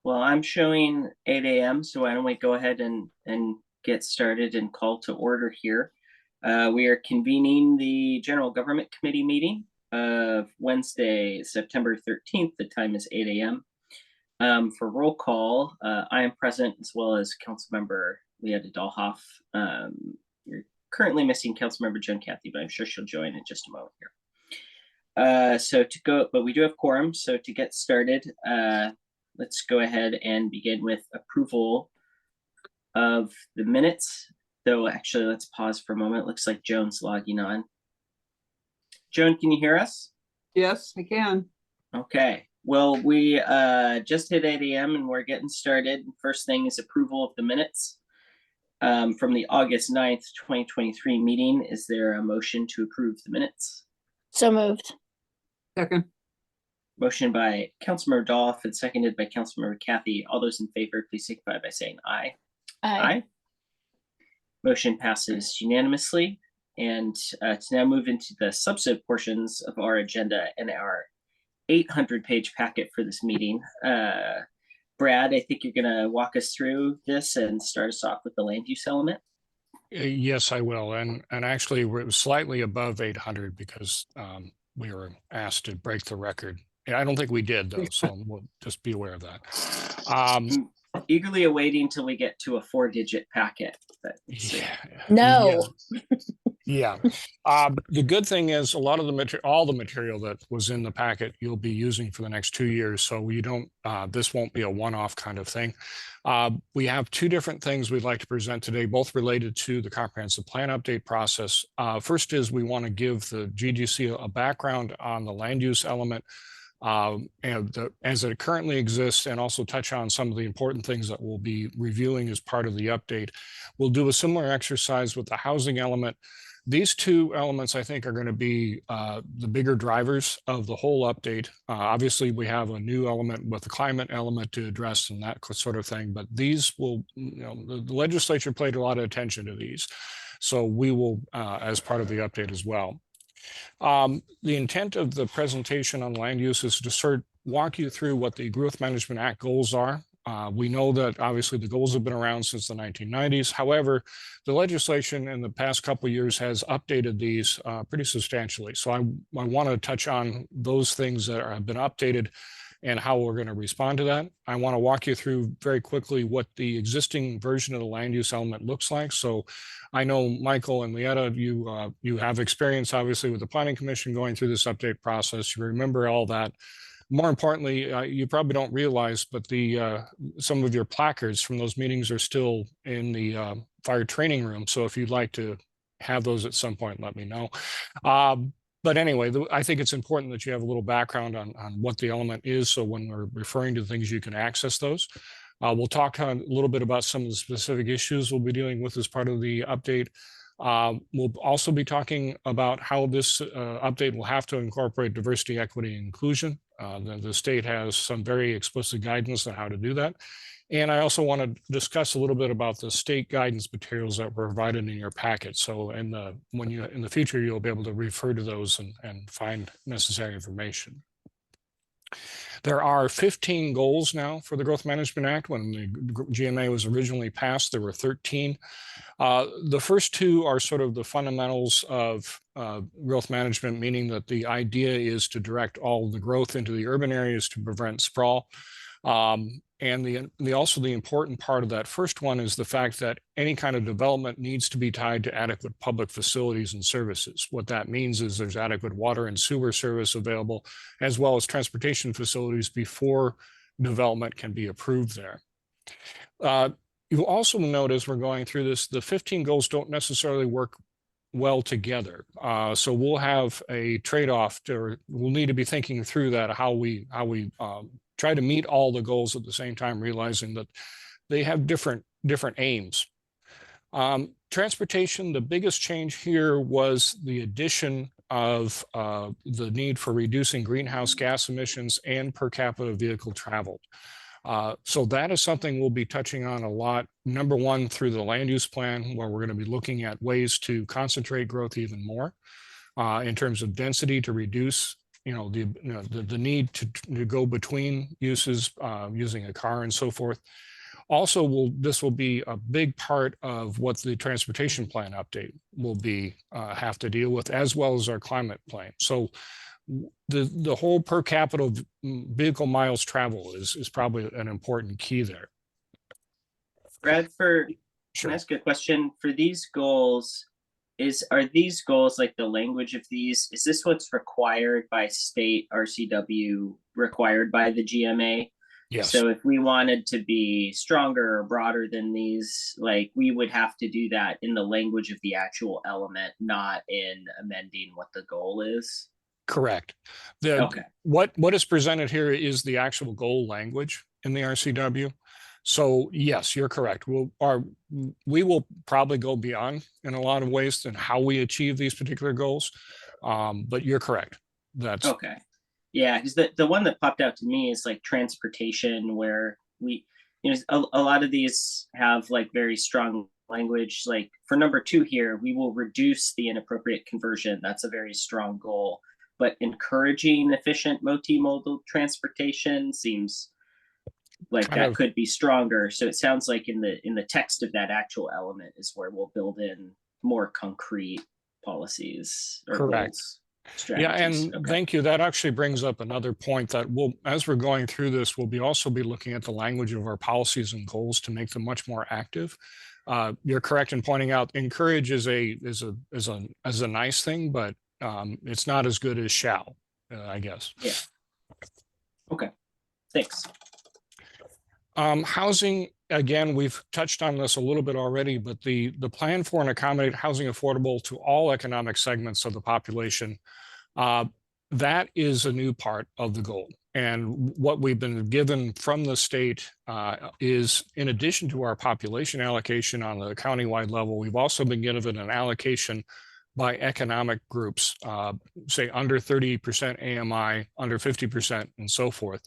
Well, I'm showing 8 a.m., so why don't we go ahead and get started and call to order here. We are convening the General Government Committee meeting of Wednesday, September 13th. The time is 8 a.m. For roll call, I am present as well as Councilmember Leah Dahlhoff. You're currently missing Councilmember Joan Cathy, but I'm sure she'll join in just a moment here. But we do have quorum, so to get started, let's go ahead and begin with approval of the minutes. Though actually, let's pause for a moment. Looks like Joan's logging on. Joan, can you hear us? Yes, I can. Okay. Well, we just hit 8 a.m. and we're getting started. First thing is approval of the minutes from the August 9th, 2023 meeting. Is there a motion to approve the minutes? So moved. Second. Motion by Councilmember Dahlhoff and seconded by Councilmember Cathy. All those in favor, please signify by saying aye. Aye. Motion passes unanimously. And to now move into the substantive portions of our agenda and our 800-page packet for this meeting. Brad, I think you're going to walk us through this and start us off with the land use element. Yes, I will. And actually, we're slightly above 800 because we were asked to break the record. I don't think we did, though, so we'll just be aware of that. Eagerly awaiting till we get to a 4-digit packet. No. Yeah. The good thing is a lot of the all the material that was in the packet you'll be using for the next 2 years. So you don't, this won't be a one-off kind of thing. We have two different things we'd like to present today, both related to the comprehensive plan update process. First is we want to give the GGC a background on the land use element as it currently exists, and also touch on some of the important things that we'll be reviewing as part of the update. We'll do a similar exercise with the housing element. These two elements, I think, are going to be the bigger drivers of the whole update. Obviously, we have a new element with the climate element to address and that sort of thing, but these will, the legislature paid a lot of attention to these. So we will, as part of the update as well. The intent of the presentation on land use is to sort of walk you through what the Growth Management Act goals are. We know that obviously the goals have been around since the 1990s. However, the legislation in the past couple of years has updated these pretty substantially. So I want to touch on those things that have been updated and how we're going to respond to that. I want to walk you through very quickly what the existing version of the land use element looks like. So I know Michael and Leetta, you have experience obviously with the Planning Commission going through this update process. You remember all that. More importantly, you probably don't realize, but some of your placards from those meetings are still in the fire training room. So if you'd like to have those at some point, let me know. But anyway, I think it's important that you have a little background on what the element is. So when we're referring to things, you can access those. We'll talk a little bit about some of the specific issues we'll be dealing with as part of the update. We'll also be talking about how this update will have to incorporate diversity, equity, and inclusion. The state has some very explicit guidance on how to do that. And I also want to discuss a little bit about the state guidance materials that were provided in your packet. So in the future, you'll be able to refer to those and find necessary information. There are 15 goals now for the Growth Management Act. When the GMA was originally passed, there were 13. The first two are sort of the fundamentals of growth management, meaning that the idea is to direct all of the growth into the urban areas to prevent sprawl. And also the important part of that first one is the fact that any kind of development needs to be tied to adequate public facilities and services. What that means is there's adequate water and sewer service available, as well as transportation facilities before development can be approved there. You'll also note as we're going through this, the 15 goals don't necessarily work well together. So we'll have a trade-off, or we'll need to be thinking through that, how we try to meet all the goals at the same time, realizing that they have different aims. Transportation, the biggest change here was the addition of the need for reducing greenhouse gas emissions and per capita vehicle traveled. So that is something we'll be touching on a lot. Number one, through the land use plan, where we're going to be looking at ways to concentrate growth even more in terms of density to reduce the need to go between uses, using a car and so forth. Also, this will be a big part of what the transportation plan update will be have to deal with, as well as our climate plan. So the whole per capita vehicle miles travel is probably an important key there. Brad, can Sure. I ask a question? For these goals, are these goals, like the language of these, is this what's required by state RCW, required by the GMA? Yes. So if we wanted to be stronger or broader than these, like, we would have to do that in the language of the actual element, not in amending what the goal is. Correct. Okay. What is presented here is the actual goal language in the RCW. So yes, you're correct. We will probably go beyond in a lot of ways than how we achieve these particular goals. But you're correct. That's okay. Yeah, because the one that popped out to me is like transportation, where a lot of these have like very strong language. Like for number 2 here, we will reduce the inappropriate conversion. That's a very strong goal. But encouraging efficient multimodal transportation seems like that could be stronger. So it sounds like in the text of that actual element is where we'll build in more concrete policies or correct. goals. Yeah, and thank you. That actually brings up another point that as we're going through this, we'll also be looking at the language of our policies and goals to make them much more active. You're correct in pointing out encourage is a nice thing, but it's not as good as shall, I guess. Yeah. Okay. Thanks. Housing, again, we've touched on this a little bit already, but the plan for and accommodate housing affordable to all economic segments of the population, that is a new part of the goal. And what we've been given from the state is, in addition to our population allocation on the countywide level, we've also been given an allocation by economic groups, say under 30% AMI, under 50%, and so forth.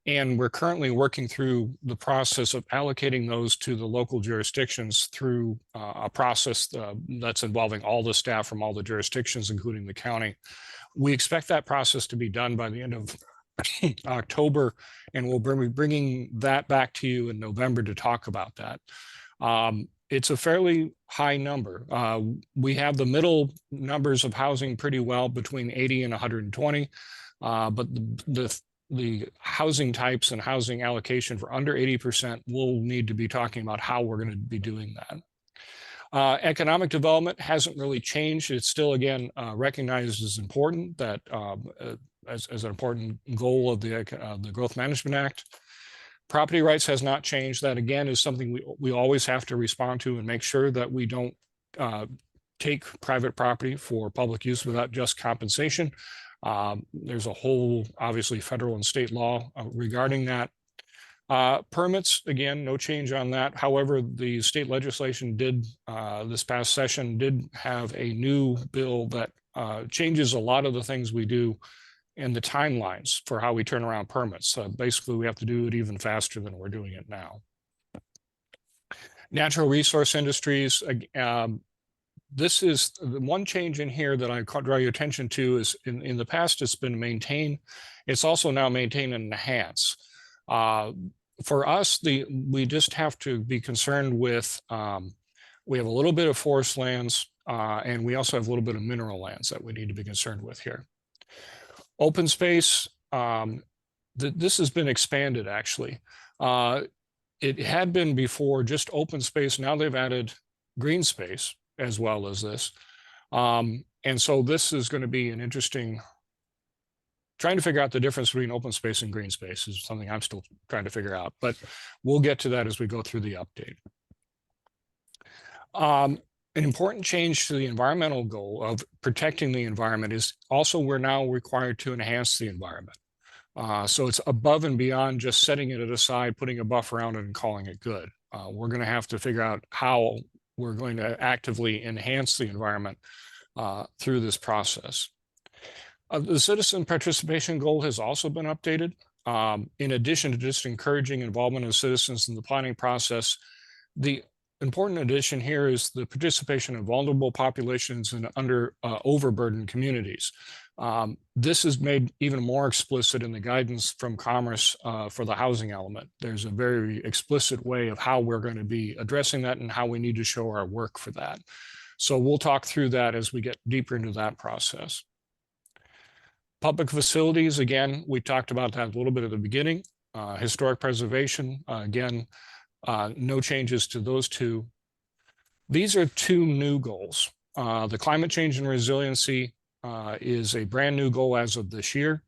And we're currently working through the process of allocating those to the local jurisdictions through a process that's involving all the staff from all the jurisdictions, including the county. We expect that process to be done by the end of October, and we'll be bringing that back to you in November to talk about that. It's a fairly high number. We have the middle numbers of housing pretty well between 80 and 120, but the housing types and housing allocation for under 80%, we'll need to be talking about how we're going to be doing that. Economic development hasn't really changed. It's still, again, recognized as important, that as an important goal of the Growth Management Act. Property rights has not changed. That, again, is something we always have to respond to and make sure that we don't take private property for public use without just compensation. There's a whole, obviously, federal and state law regarding that. Permits, again, no change on that. However, the state legislation this past session did have a new bill that changes a lot of the things we do and the timelines for how we turn around permits. Basically, we have to do it even faster than we're doing it now. Natural resource industries, this is the one change in here that I draw your attention to is in the past, it's been maintain. It's also now maintain and enhance. For us, we just have to be concerned with, we have a little bit of forest lands, and we also have a little bit of mineral lands that we need to be concerned with here. Open space, this has been expanded, actually. It had been before just open space. Now they've added green space as well as this. And so this is going to be an interesting, trying to figure out the difference between open space and green space is something I'm still trying to figure out, but we'll get to that as we go through the update. An important change to the environmental goal of protecting the environment is also we're now required to enhance the environment. So it's above and beyond just setting it aside, putting a buffer around it and calling it good. We're going to have to figure out how we're going to actively enhance the environment through this process. The citizen participation goal has also been updated. In addition to just encouraging involvement of citizens in the planning process, the important addition here is the participation of vulnerable populations and overburdened communities. This is made even more explicit in the guidance from Commerce for the housing element. There's a very explicit way of how we're going to be addressing that and how we need to show our work for that. So we'll talk through that as we get deeper into that process. Public facilities, again, we talked about that a little bit at the beginning. Historic preservation, again, no changes to those two. These are two new goals. The climate change and resiliency is a brand new goal as of this year.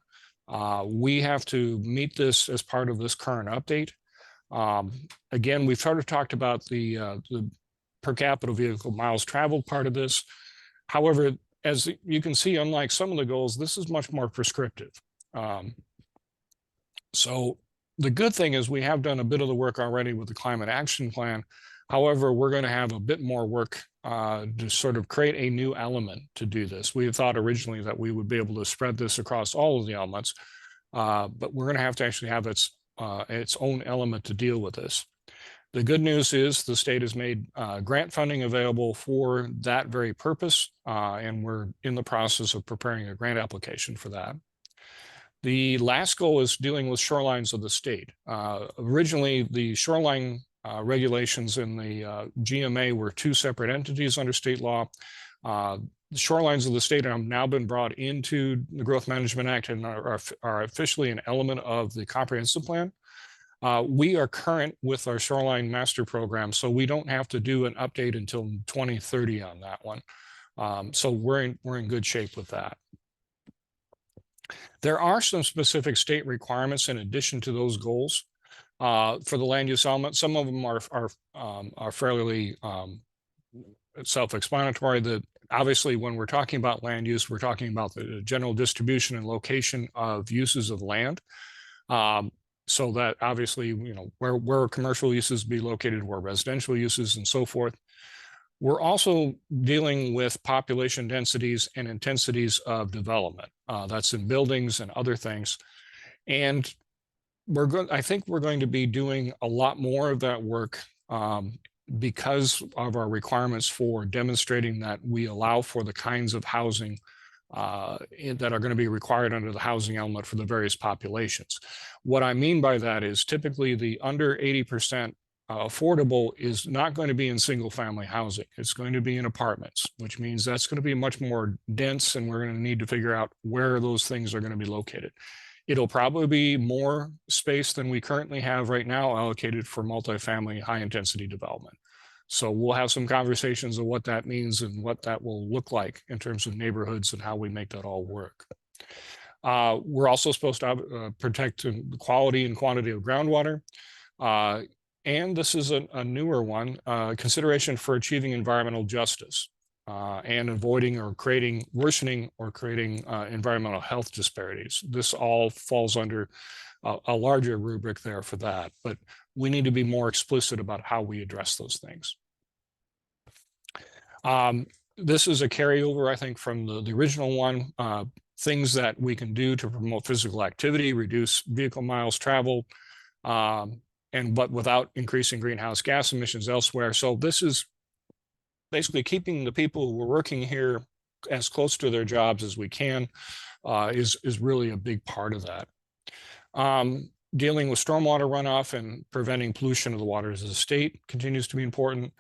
We have to meet this as part of this current update. Again, we've sort of talked about the per capita vehicle miles traveled part of this. However, as you can see, unlike some of the goals, this is much more prescriptive. So the good thing is we have done a bit of the work already with the climate action plan. However, we're going to have a bit more work to sort of create a new element to do this. We had thought originally that we would be able to spread this across all of the elements, but we're going to have to actually have its own element to deal with this. The good news is the state has made grant funding available for that very purpose, and we're in the process of preparing a grant application for that. The last goal is dealing with shorelines of the state. Originally, the shoreline regulations in the GMA were two separate entities under state law. The shorelines of the state have now been brought into the Growth Management Act and are officially an element of the comprehensive plan. We are current with our shoreline master program, so we don't have to do an update until 2030 on that one. So we're in good shape with that. There are some specific state requirements in addition to those goals for the land use element. Some of them are fairly self-explanatory. That obviously, when we're talking about land use, we're talking about the general distribution and location of uses of land. So that obviously, you know, where commercial uses be located, where residential uses and so forth. We're also dealing with population densities and intensities of development. That's in buildings and other things. And I think we're going to be doing a lot more of that work because of our requirements for demonstrating that we allow for the kinds of housing that are going to be required under the housing element for the various populations. What I mean by that is typically the under 80% affordable is not going to be in single family housing. It's going to be in apartments, which means that's going to be much more dense, and we're going to need to figure out where those things are going to be located. It'll probably be more space than we currently have right now allocated for multifamily high intensity development. So we'll have some conversations of what that means and what that will look like in terms of neighborhoods and how we make that all work. We're also supposed to protect the quality and quantity of groundwater. And this is a newer one, consideration for achieving environmental justice and avoiding or worsening or creating environmental health disparities. This all falls under a larger rubric there for that, but we need to be more explicit about how we address those things. This is a carryover, I think, from the original one, things that we can do to promote physical activity, reduce vehicle miles traveled, but without increasing greenhouse gas emissions elsewhere. So this is basically keeping the people who are working here as close to their jobs as we can is really a big part of that. Dealing with stormwater runoff and preventing pollution of the waters of the state continues to be important.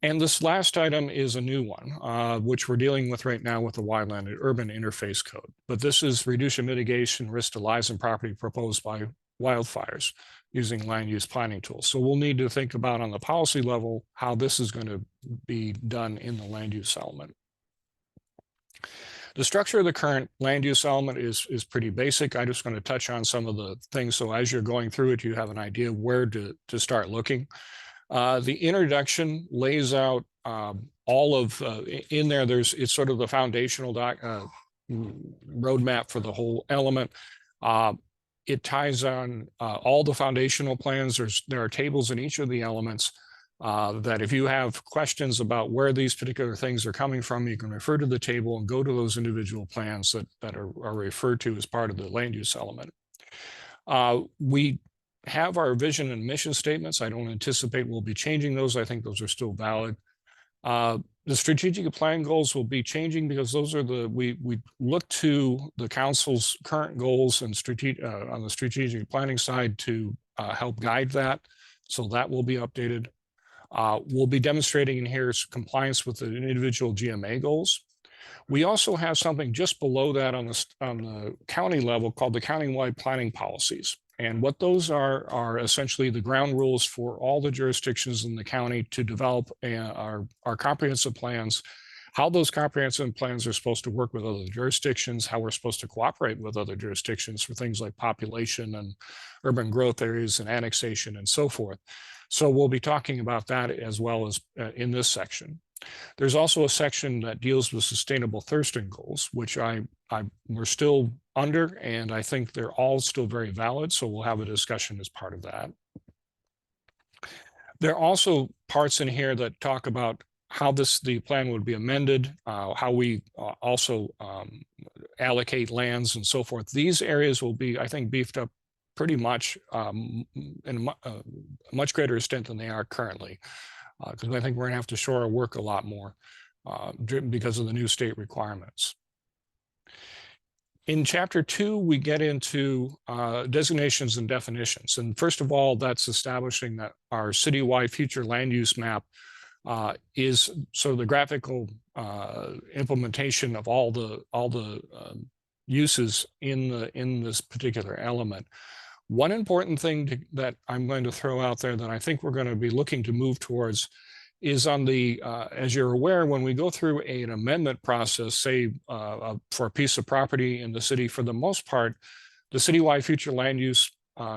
And this last item is a new one, which we're dealing with right now with the Wildland and Urban Interface Code. But this is reduce and mitigation risk to lives and property proposed by wildfires using land use planning tools. So we'll need to think about on the policy level how this is going to be done in the land use element. The structure of the current land use element is pretty basic. I'm just going to touch on some of the things. So as you're going through it, you have an idea where to start looking. The introduction lays out all of, in there, it's sort of the foundational roadmap for the whole element. It ties on all the foundational plans. There are tables in each of the elements that if you have questions about where these particular things are coming from, you can refer to the table and go to those individual plans that are referred to as part of the land use element. We have our vision and mission statements. I don't anticipate we'll be changing those. I think those are still valid. The strategic plan goals will be changing because those are we look to the council's current goals and on the strategic planning side to help guide that. So that will be updated. We'll be demonstrating in here compliance with the individual GMA goals. We also have something just below that on the county level called the countywide planning policies. And what those are essentially the ground rules for all the jurisdictions in the county to develop our comprehensive plans, how those comprehensive plans are supposed to work with other jurisdictions, how we're supposed to cooperate with other jurisdictions for things like population and urban growth areas and annexation and so forth. So we'll be talking about that as well as in this section. There's also a section that deals with sustainable Thurston goals, which we're still under, and I think they're all still very valid. So we'll have a discussion as part of that. There are also parts in here that talk about how the plan would be amended, how we also allocate lands and so forth. These areas will be, I think, beefed up pretty much in a much greater extent than they are currently. Because I think we're going to have to shore our work a lot more because of the new state requirements. In Chapter 2, we get into designations and definitions. And first of all, that's establishing that our citywide future land use map is sort of the graphical implementation of all the uses in this particular element. One important thing that I'm going to throw out there that I think we're going to be looking to move towards is on the, as you're aware, when we go through an amendment process, say for a piece of property in the city, for the most part, the citywide future land use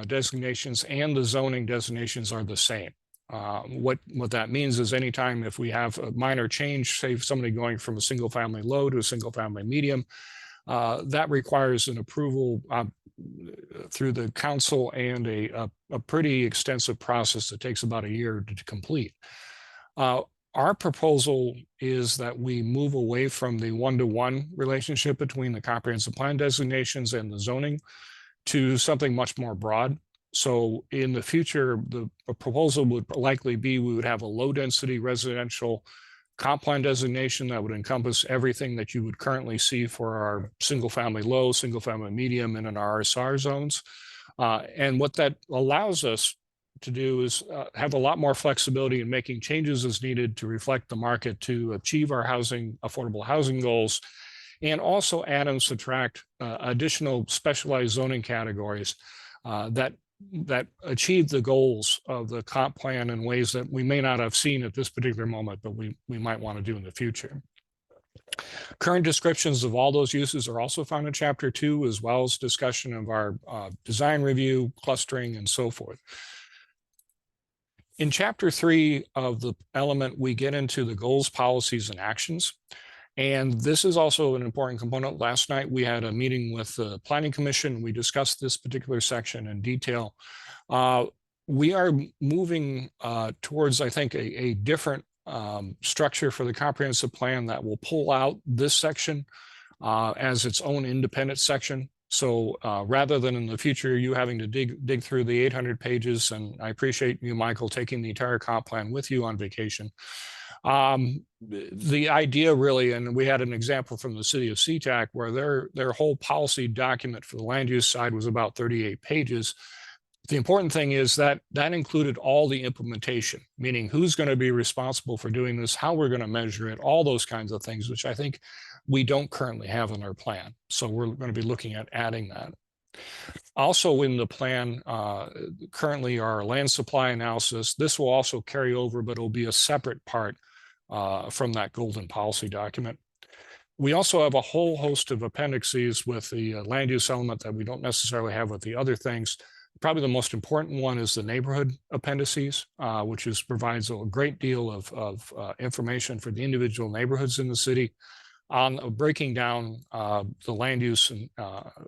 designations and the zoning designations are the same. What that means is anytime if we have a minor change, say somebody going from a single family low to a single family medium, that requires an approval through the council and a pretty extensive process that takes about a year to complete. Our proposal is that we move away from the one-to-one relationship between the comprehensive plan designations and the zoning to something much more broad. So in the future, the proposal would likely be we would have a low-density residential comp plan designation that would encompass everything that you would currently see for our single family low, single family medium, and in our RSR zones. And what that allows us to do is have a lot more flexibility in making changes as needed to reflect the market to achieve our affordable housing goals, and also add and subtract additional specialized zoning categories that achieve the goals of the comp plan in ways that we may not have seen at this particular moment, but we might want to do in the future. Current descriptions of all those uses are also found in Chapter 2, as well as discussion of our design review, clustering, and so forth. In Chapter 3 of the element, we get into the goals, policies, and actions. And this is also an important component. Last night, we had a meeting with the Planning Commission. We discussed this particular section in detail. We are moving towards, I think, a different structure for the comprehensive plan that will pull out this section as its own independent section. So rather than in the future, you having to dig through the 800 pages, and I appreciate you, Michael, taking the entire comp plan with you on vacation. The idea really, and we had an example from the city of SeaTac where their whole policy document for the land use side was about 38 pages. The important thing is that included all the implementation, meaning who's going to be responsible for doing this, how we're going to measure it, all those kinds of things, which I think we don't currently have in our plan. So we're going to be looking at adding that. Also in the plan, currently our land supply analysis, this will also carry over, but it'll be a separate part from that golden policy document. We also have a whole host of appendices with the land use element that we don't necessarily have with the other things. Probably the most important one is the neighborhood appendices, which provides a great deal of information for the individual neighborhoods in the city on breaking down the land use and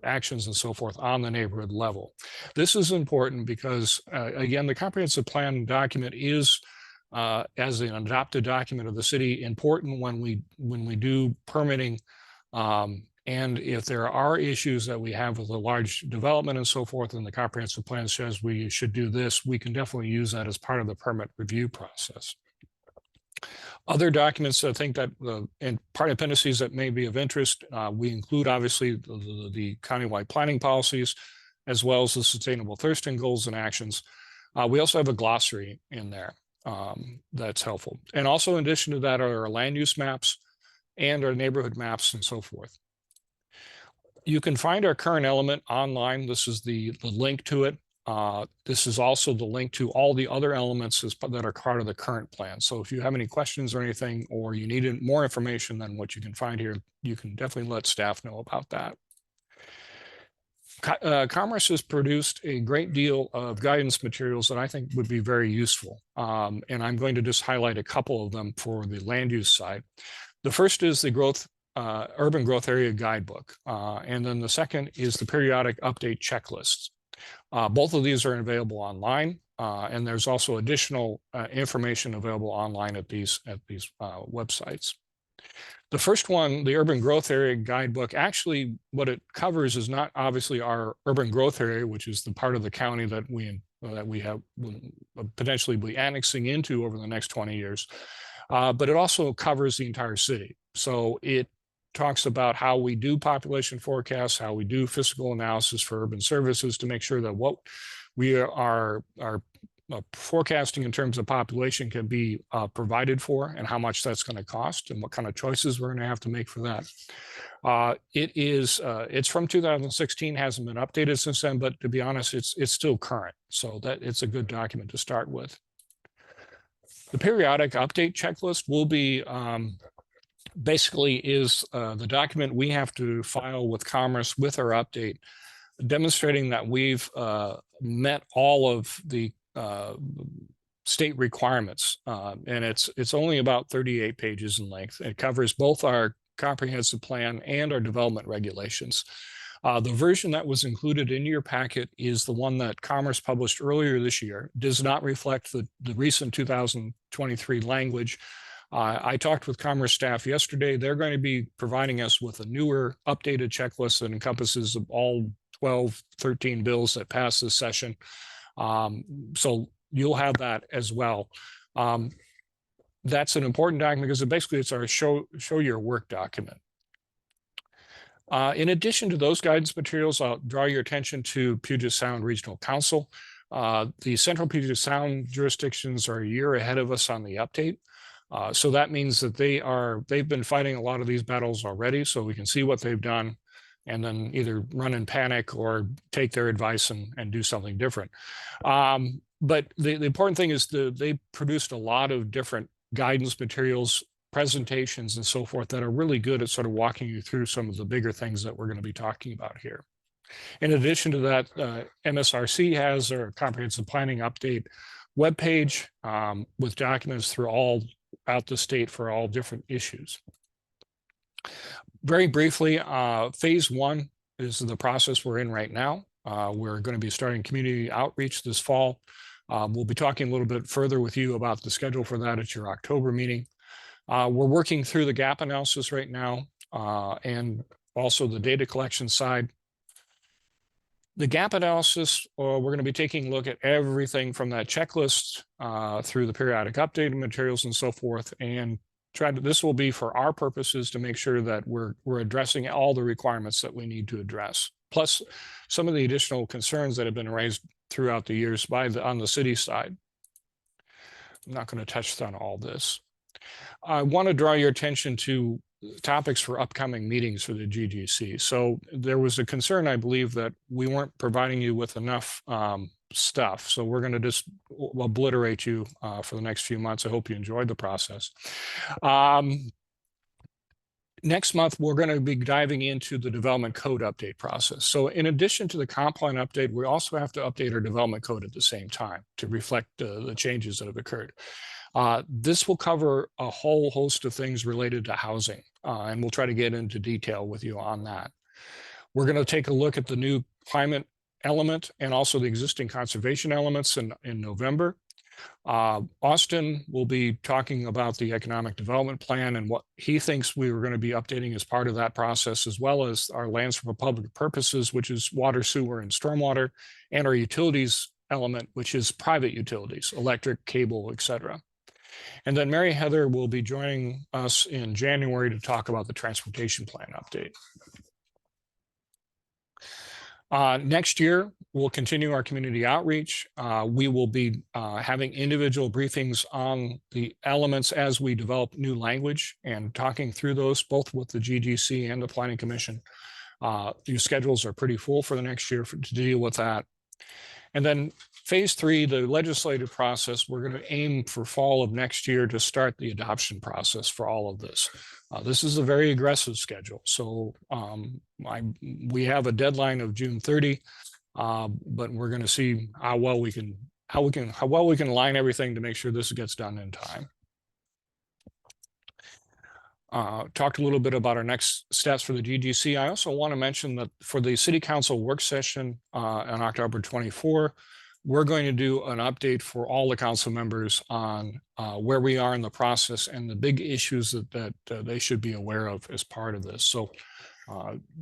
actions and so forth on the neighborhood level. This is important because, again, the comprehensive plan document is, as an adopted document of the city, important when we do permitting And if there are issues that we have with a large development and so forth, and the comprehensive plan says we should do this, we can definitely use that as part of the permit review process. Other documents, I think that and part appendices that may be of interest, we include obviously the countywide planning policies, as well as the sustainable thirsting goals and actions. We also have a glossary in there that's helpful. And also in addition to that are our land use maps and our neighborhood maps and so forth. You can find our current element online. This is the link to it. This is also the link to all the other elements that are part of the current plan. So if you have any questions or anything, or you need more information than what you can find here, you can definitely let staff know about that. Commerce has produced a great deal of guidance materials that I think would be very useful. And I'm going to just highlight a couple of them for the land use side. The first is the Urban Growth Area Guidebook. And then the second is the periodic update checklists. Both of these are available online, and there's also additional information available online at these websites. The first one, the Urban Growth Area Guidebook, actually what it covers is not obviously our urban growth area, which is the part of the county that we have potentially be annexing into over the next 20 years, but it also covers the entire city. So it talks about how we do population forecasts, how we do fiscal analysis for urban services to make sure that what we are forecasting in terms of population can be provided for, and how much that's going to cost, and what kind of choices we're going to have to make for that. It's from 2016, hasn't been updated since then, but to be honest, it's still current. So that it's a good document to start with. The periodic update checklist will be basically is the document we have to file with Commerce with our update, demonstrating that we've met all of the state requirements, and it's only about 38 pages in length. It covers both our comprehensive plan and our development regulations. The version that was included in your packet is the one that Commerce published earlier this year. It does not reflect the recent 2023 language. I talked with Commerce staff yesterday. They're going to be providing us with a newer updated checklist that encompasses all 12, 13 bills that passed this session. So you'll have that as well. That's an important document because basically it's our show your work document. In addition to those guidance materials, I'll draw your attention to Puget Sound Regional Council. The Central Puget Sound jurisdictions are a year ahead of us on the update. So that means that they've been fighting a lot of these battles already, so we can see what they've done and then either run in panic or take their advice and do something different. But the important thing is they produced a lot of different guidance materials, presentations and so forth that are really good at sort of walking you through some of the bigger things that we're going to be talking about here. In addition to that, MSRC has their comprehensive planning update webpage with documents throughout the state for all different issues. Very briefly, phase one is the process we're in right now. We're going to be starting community outreach this fall. We'll be talking a little bit further with you about the schedule for that at your October meeting. We're working through the gap analysis right now and also the data collection side. The gap analysis, we're going to be taking a look at everything from that checklist through the periodic updated materials and so forth, and this will be for our purposes to make sure that we're addressing all the requirements that we need to address, plus some of the additional concerns that have been raised throughout the years on the city side. I'm not going to touch on all this. I want to draw your attention to topics for upcoming meetings for the GGC. So there was a concern, I believe, that we weren't providing you with enough stuff. So we're going to just obliterate you for the next few months. I hope you enjoyed the process. Next month, we're going to be diving into the development code update process. So in addition to the comp plan update, we also have to update our development code at the same time to reflect the changes that have occurred. This will cover a whole host of things related to housing, and we'll try to get into detail with you on that. We're going to take a look at the new climate element and also the existing conservation elements in November. Austin will be talking about the economic development plan and what he thinks we were going to be updating as part of that process, as well as our lands for public purposes, which is water, sewer, and stormwater, and our utilities element, which is private utilities, electric, cable, etc. And then Mary Heather will be joining us in January to talk about the transportation plan update. Next year, we'll continue our community outreach. We will be having individual briefings on the elements as we develop new language and talking through those both with the GGC and the Planning Commission. These schedules are pretty full for the next year to deal with that. And then phase 3, the legislative process, we're going to aim for fall of next year to start the adoption process for all of this. This is a very aggressive schedule. So we have a deadline of June 30, but we're going to see how well we can line everything to make sure this gets done in time. Talked a little bit about our next steps for the GGC. I also want to mention that for the City Council work session on October 24, we're going to do an update for all the council members on where we are in the process and the big issues that they should be aware of as part of this. So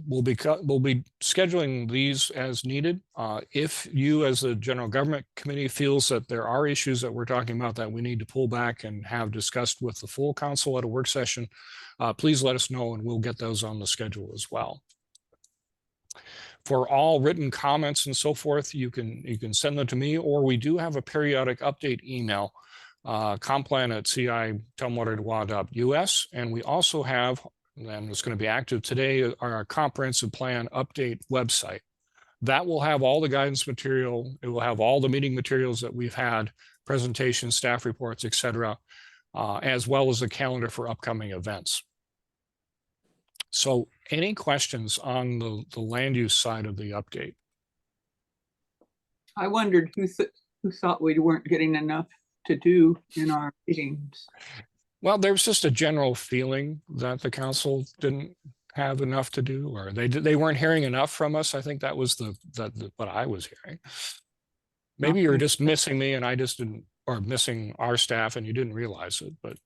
we'll be scheduling these as needed. If you as the General Government Committee feels that there are issues that we're talking about that we need to pull back and have discussed with the full council at a work session, please let us know and we'll get those on the schedule as well. For all written comments and so forth, you can send them to me, or we do have a periodic update email, complan@ci.tumwater.us, and we also have, and it's going to be active today, our comprehensive plan update website. That will have all the guidance material. It will have all the meeting materials that we've had, presentations, staff reports, etc., as well as a calendar for upcoming events. So any questions on the land use side of the update? I wondered who thought we weren't getting enough to do in our meetings. Well, there's just a general feeling that the council didn't have enough to do, or they weren't hearing enough from us. I think that was what I was hearing. Maybe you're just missing me and I just didn't, or missing our staff and you didn't realize it, but.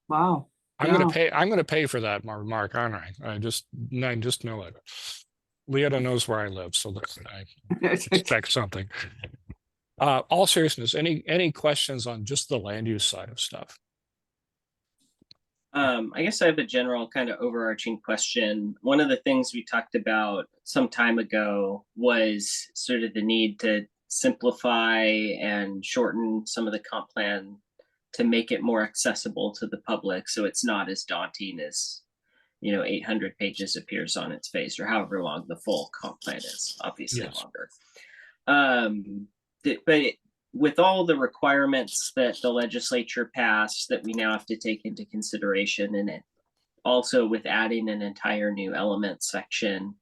Wow. I'm going to pay for that remark, aren't I? I just know it. Leota knows where I live, so I expect something. All seriousness, any questions on just the land use side of stuff? I guess I have a general kind of overarching question. One of the things we talked about some time ago was sort of the need to simplify and shorten some of the comp plan to make it more accessible to the public, so it's not as daunting as 800 pages appears on its face, or however long the full comp plan is, obviously. Yes. Longer. But with all the requirements that the legislature passed that we now have to take into consideration, and it also with adding an entire new element section,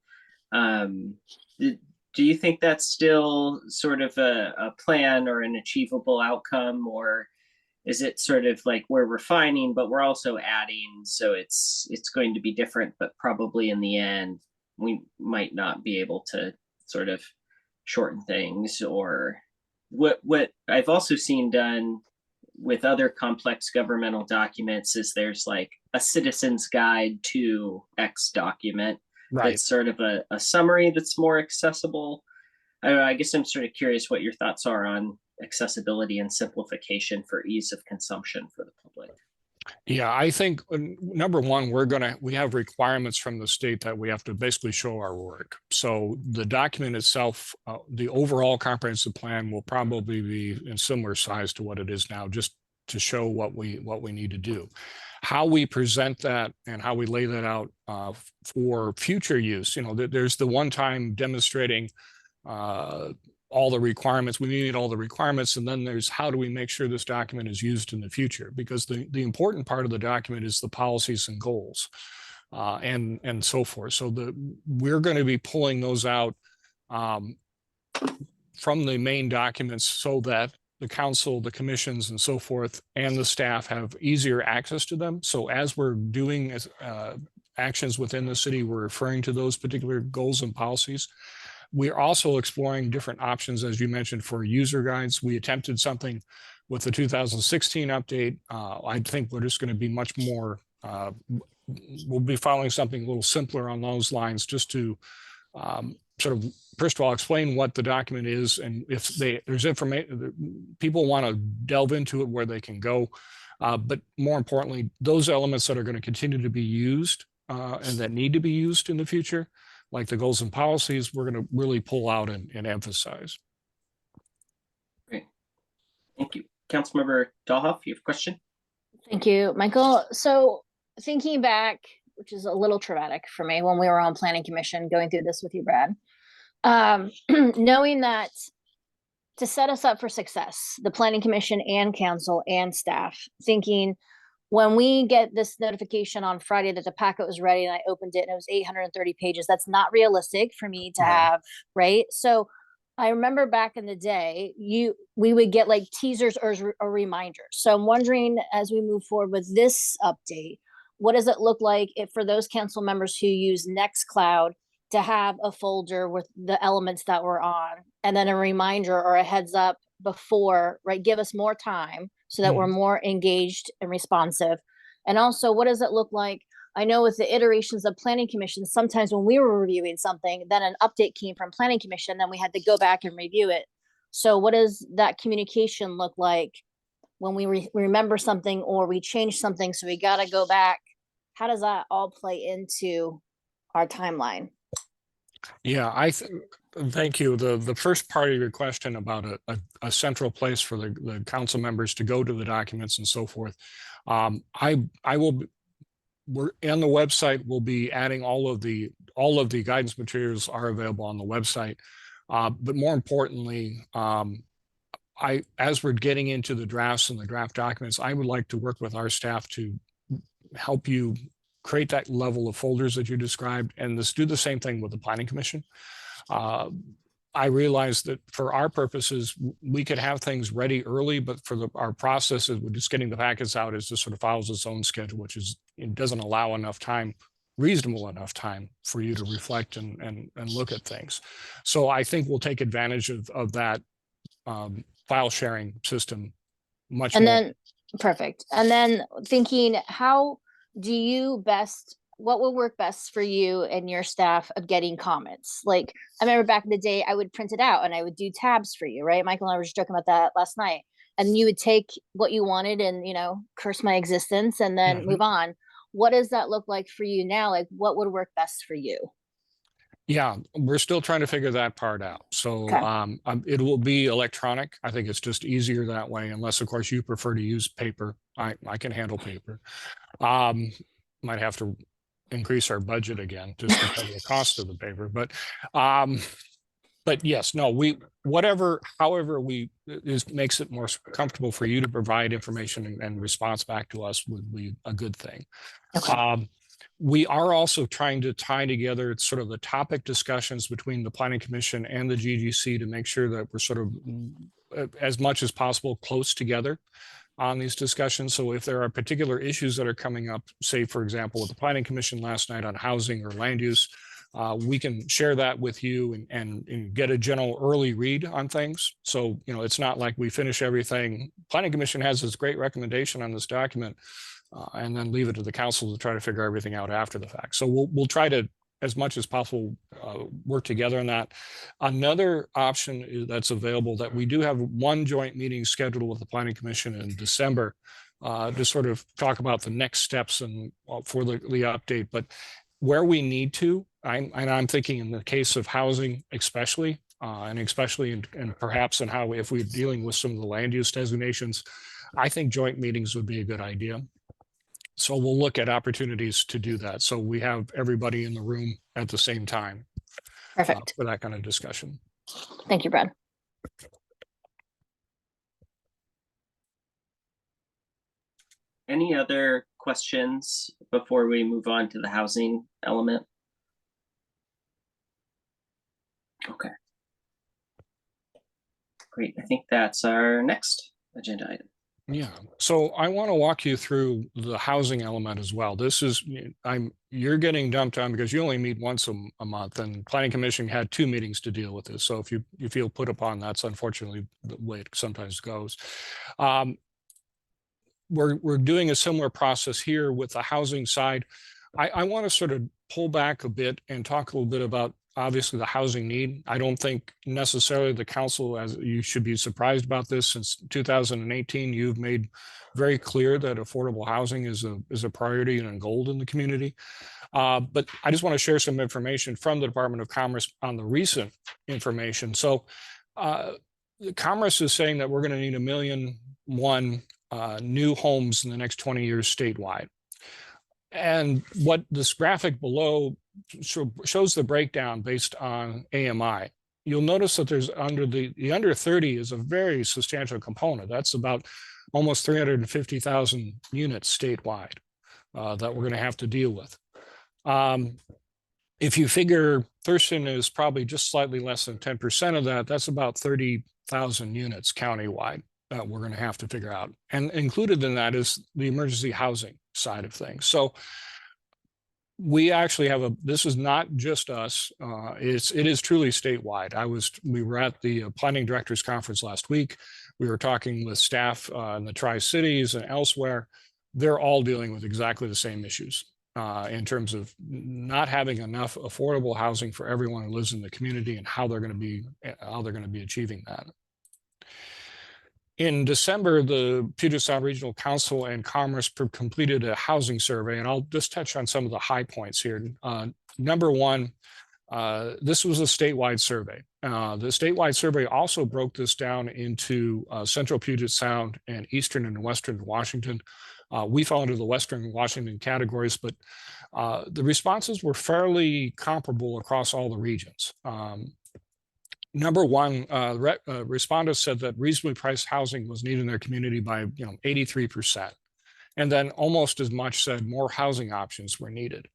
do you think that's still sort of a plan or an achievable outcome, or is it sort of like we're refining, but we're also adding, so it's going to be different, but probably in the end, we might not be able to sort of shorten things? Or what I've also seen done with other complex governmental documents is there's like a citizen's guide to X document. Right. That's sort of a summary that's more accessible. I guess I'm sort of curious what your thoughts are on accessibility and simplification for ease of consumption for the public. Yeah, I think number one, we have requirements from the state that we have to basically show our work. So the document itself, the overall comprehensive plan will probably be in similar size to what it is now, just to show what we need to do. How we present that and how we lay that out for future use, there's the one time demonstrating all the requirements, we need all the requirements, and then there's how do we make sure this document is used in the future? Because the important part of the document is the policies and goals and so forth. So we're going to be pulling those out from the main documents so that the council, the commissions and so forth, and the staff have easier access to them. So as we're doing actions within the city, we're referring to those particular goals and policies. We're also exploring different options, as you mentioned, for user guides. We attempted something with the 2016 update. I think we're just going to be much more, we'll be following something a little simpler on those lines, just to sort of, first of all, explain what the document is, and if there's information, people want to delve into it, where they can go. But more importantly, those elements that are going to continue to be used and that need to be used in the future, like the goals and policies, we're going to really pull out and emphasize. Great. Thank you. Councilmember Dahlhoff, you have a question? Thank you, Michael. So thinking back, which is a little traumatic for me, when we were on Planning Commission going through this with you, Brad, knowing that to set us up for success, the Planning Commission and council and staff, thinking when we get this notification on Friday that the packet was ready and I opened it and it was 830 pages, that's not realistic for me to have, right? So I remember back in the day, we would get like teasers or reminders. So I'm wondering, as we move forward with this update, what does it look like for those council members who use Nextcloud to have a folder with the elements that we're on, and then a reminder or a heads up before, right? Give us more time so that we're more engaged and responsive. And also, what does it look like? I know with the iterations of Planning Commission, sometimes when we were reviewing something, then an update came from Planning Commission, then we had to go back and review it. So what does that communication look like when we remember something or we change something, so we got to go back? How does that all play into our timeline? Yeah, thank you. The first part of your question about a central place for the council members to go to the documents and so forth. We're on the website. We'll be adding all of the guidance materials are available on the website. But more importantly, as we're getting into the drafts and the draft documents, I would like to work with our staff to help you create that level of folders that you described, and do the same thing with the Planning Commission. I realize that for our purposes, we could have things ready early, but for our processes, we're just getting the packets out, is just sort of follows its own schedule, which is, it doesn't allow enough time, reasonable enough time, for you to reflect and look at things. So I think we'll take advantage of that file sharing system much more. Then perfect. And then thinking, how do you what will work best for you and your staff of getting comments? Like, I remember back in the day, I would print it out and I would do tabs for you, right? Michael and I were just joking about that last night. And you would take what you wanted and, curse my existence and then move on. What does that look like for you now? Like, what would work best for you? Yeah, we're still trying to figure that part out. So it will be electronic. I think it's just easier that way, unless of course you prefer to use paper. I can handle paper. Might have to increase our budget again just to cover the cost of the paper. But yes, no, however makes it more comfortable for you to provide information and response back to us would be a good thing. Okay. We are also trying to tie together sort of the topic discussions between the Planning Commission and the GGC to make sure that we're sort of, as much as possible, close together on these discussions. So if there are particular issues that are coming up, say, for example, with the Planning Commission last night on housing or land use, we can share that with you and get a general early read on things. So, it's not like we finish everything. Planning Commission has this great recommendation on this document, and then leave it to the council to try to figure everything out after the fact. So we'll try to, as much as possible, work together on that. Another option that's available, that we do have one joint meeting scheduled with the Planning Commission in December to sort of talk about the next steps and for the update. But where we need to, I'm thinking in the case of housing especially, and perhaps in how, if we're dealing with some of the land use designations, I think joint meetings would be a good idea. So we'll look at opportunities to do that. So we have everybody in the room at the same time. Perfect. For that kind of discussion. Thank you, Brad. Any other questions before we move on to the housing element? Okay. Great. I think that's our next agenda item. Yeah, so I want to walk you through the housing element as well. This is, you're getting dumped on because you only meet once a month, and Planning Commission had 2 meetings to deal with this. So if you feel put upon, that's unfortunately the way it sometimes goes. We're doing a similar process here with the housing side. I want to sort of pull back a bit and talk a little bit about obviously the housing need. I don't think necessarily the council, as you should be surprised about this, since 2018, you've made very clear that affordable housing is a priority and a goal in the community. But I just want to share some information from the Department of Commerce on the recent information. So the Commerce is saying that we're going to need 1,000,001 new homes in the next 20 years statewide. And what this graphic below shows the breakdown based on AMI. You'll notice that there's the under 30 is a very substantial component. That's about almost 350,000 units statewide that we're going to have to deal with. If you figure Thurston is probably just slightly less than 10% of that, that's about 30,000 units countywide that we're going to have to figure out. And included in that is the emergency housing side of things. So we actually have this is not just us, it is truly statewide. We were at the planning directors conference last week. We were talking with staff in the Tri-Cities and elsewhere. They're all dealing with exactly the same issues in terms of not having enough affordable housing for everyone who lives in the community and how they're going to be achieving that. In December, the Puget Sound Regional Council and Commerce completed a housing survey, and I'll just touch on some of the high points here. Number one, this was a statewide survey. The statewide survey also broke this down into Central Puget Sound and Eastern and Western Washington. We fall into the Western Washington categories, but the responses were fairly comparable across all the regions. Number one, respondents said that reasonably priced housing was needed in their community by 83%. And then almost as much said more housing options were needed.